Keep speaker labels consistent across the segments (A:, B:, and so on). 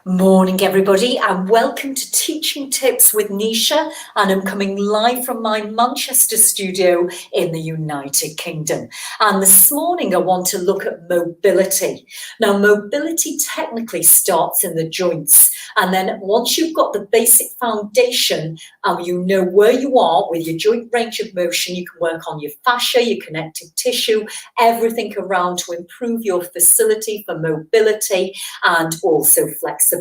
A: Morning everybody, and welcome to Teaching Tips with Nisha, and I'm coming live from my Manchester studio in the United Kingdom. And this morning I want to look at mobility. Now mobility technically starts in the joints, and then once you've got the basic foundation and you know where you are with your joint range of motion, you can work on your fascia, your connective tissue, everything around to improve your facility for mobility and also flexibility.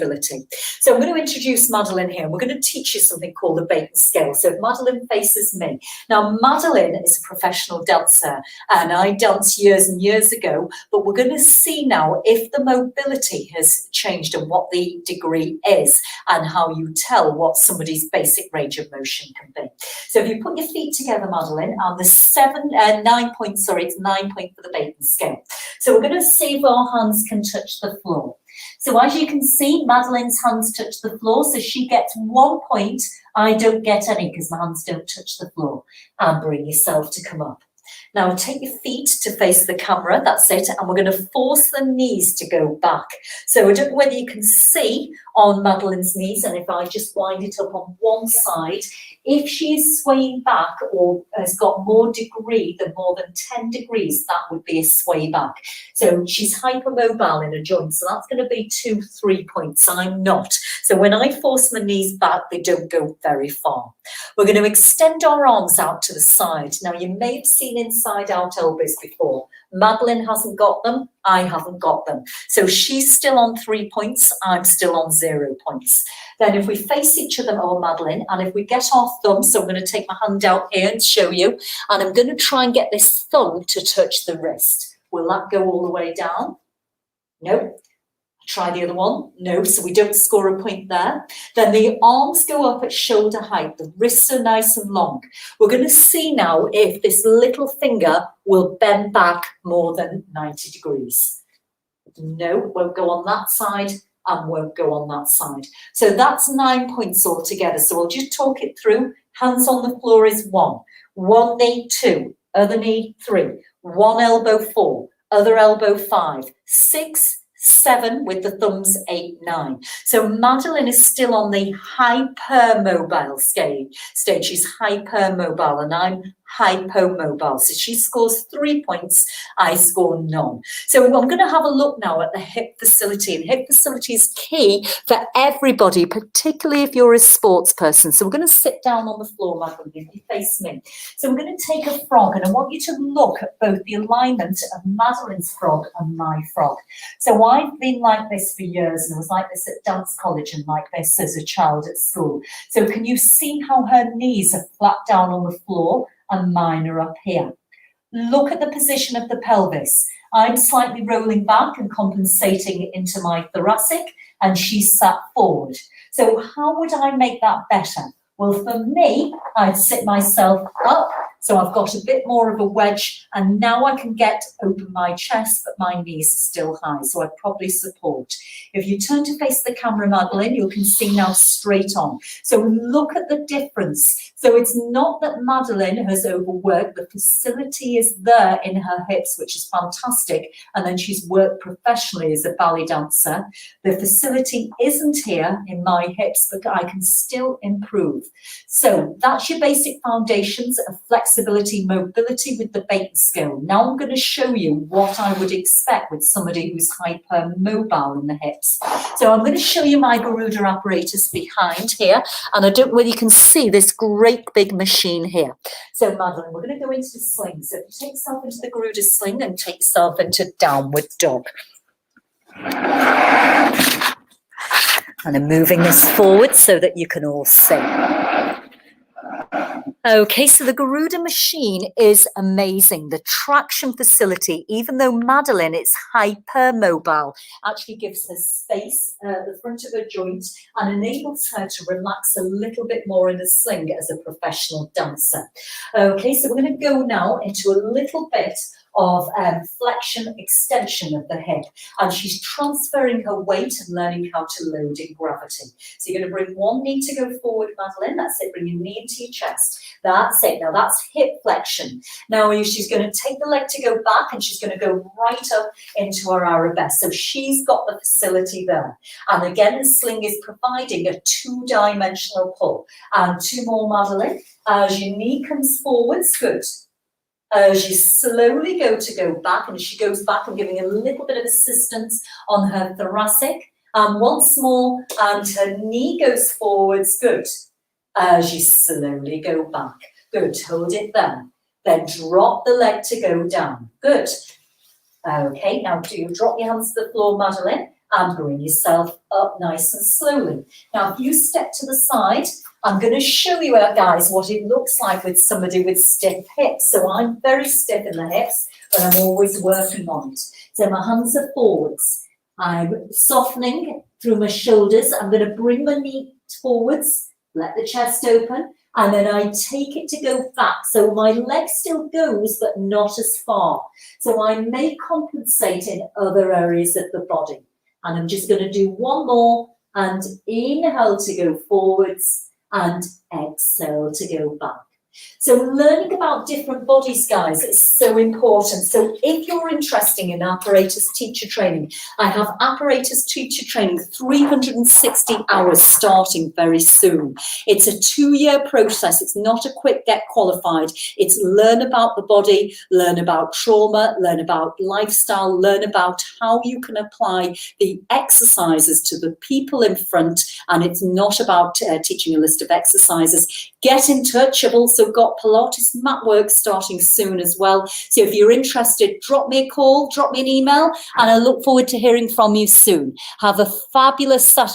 A: So I'm going to introduce Madeline here. We're going to teach you something called the Baton scale. So Madeline faces me. Now Madeline is a professional dancer and I danced years and years ago, but we're going to see now if the mobility has changed and what the degree is and how you tell what somebody's basic range of motion can be. So if you put your feet together, Madeline, on the 9 point, it's 9 point for the Baton scale. So we're going to see if our hands can touch the floor. So as you can see, Madeline's hands touch the floor, so she gets 1 point. I don't get any because my hands don't touch the floor. And bring yourself to come up. Now take your feet to face the camera, that's it, and we're going to force the knees to go back. So I don't know whether you can see on Madeline's knees, and if I just wind it up on one side, if she is swaying back or has got more than 10 degrees, that would be a sway back. So she's hypermobile in her joints, so that's going to be 2-3 points. I'm not. So when I force my knees back, they don't go very far. We're going to extend our arms out to the side. Now you may have seen inside out elbows before. Madeline hasn't got them, I haven't got them. So she's still on 3 points, I'm still on 0 points. Then if we face each other, Madeline, and if we get our thumb, so I'm going to take my hand out here and show you, and I'm going to try and get this thumb to touch the wrist. Will that go all the way down? No. Try the other one. No, so we don't score a point there. Then the arms go up at shoulder height. The wrists are nice and long. We're going to see now if this little finger will bend back more than 90 degrees. No, won't go on that side and won't go on that side. So that's 9 points altogether. So we'll just talk it through. Hands on the floor is 1. One knee, 2. Other knee, 3. One elbow, 4. Other elbow, 5. 6, 7 with the thumbs, 8, 9. So Madeline is still on the hypermobile stage. She's hypermobile and I'm hypomobile. So she scores 3 points, I score none. So I'm going to have a look now at the hip facility. And hip facility is key for everybody, particularly if you're a sports person. So we're going to sit down on the floor, Madeline, if you face me. So we're going to take a frog and I want you to look at both the alignment of Madeline's frog and my frog. So I've been like this for years and I was like this at dance college and like this as a child at school. So can you see how her knees are flat down on the floor and mine are up here? Look at the position of the pelvis. I'm slightly rolling back and compensating into my thoracic and she's sat forward. So how would I make that better? Well, for me, I'd sit myself up. So I've got a bit more of a wedge and now I can open my chest, but my knees are still high. So I'd probably support. If you turn to face the camera, Madeline, you can see now straight on. So look at the difference. So it's not that Madeline has overworked. The facility is there in her hips, which is fantastic. And then she's worked professionally as a ballet dancer. The facility isn't here in my hips, but I can still improve. So that's your basic foundations of flexibility, mobility with the Baton scale. Now I'm going to show you what I would expect with somebody who's hypermobile in the hips. So I'm going to show you my Garuda apparatus behind here, and I don't know whether you can see this great big machine here. So Madeline, we're going to go into the sling. So if you take yourself into the Garuda sling and take yourself into downward dog. And I'm moving this forward so that you can all see. Okay, so the Garuda machine is amazing. The traction facility, even though Madeline is hypermobile, actually gives her space at the front of her joint and enables her to relax a little bit more in the sling as a professional dancer. Okay, so we're going to go now into a little bit of flexion, extension of the hip. And she's transferring her weight and learning how to load in gravity. So you're going to bring one knee to go forward, Madeline. That's it. Bring your knee into your chest. That's it. Now that's hip flexion. Now she's going to take the leg to go back, and she's going to go right up into her arabesque. So she's got the facility there. And again, the sling is providing a two-dimensional pull. And two more, Madeline. As your knee comes forwards, good. As you slowly go back, and as she goes back, I'm giving a little bit of assistance on her thoracic. And once more, and her knee goes forwards, good. As you slowly go back, good. Hold it there. Then drop the leg to go down, good. Okay, now do you drop your hands to the floor, Madeline, and bring yourself up nice and slowly. Now, if you step to the side, I'm going to show you, guys, what it looks like with somebody with stiff hips. So I'm very stiff in the hips, but I'm always working on it. So my hands are forwards. I'm softening through my shoulders. I'm going to bring my knee forwards, let the chest open, and then I take it to go back. So my leg still goes, but not as far. So I may compensate in other areas of the body. And I'm just going to do one more, and inhale to go forwards, and exhale to go back. So learning about different bodies, guys, is so important. So if you're interested in apparatus teacher training, I have apparatus teacher training, 360 hours starting very soon. It's a 2-year process. It's not a quick get qualified. It's learn about the body, learn about trauma, learn about lifestyle, learn about how you can apply the exercises to the people in front. And it's not about teaching a list of exercises. Get in touch. I've also got Pilates Matwork starting soon as well. So if you're interested, drop me a call, drop me an email, and I look forward to hearing from you soon. Have a fabulous Saturday.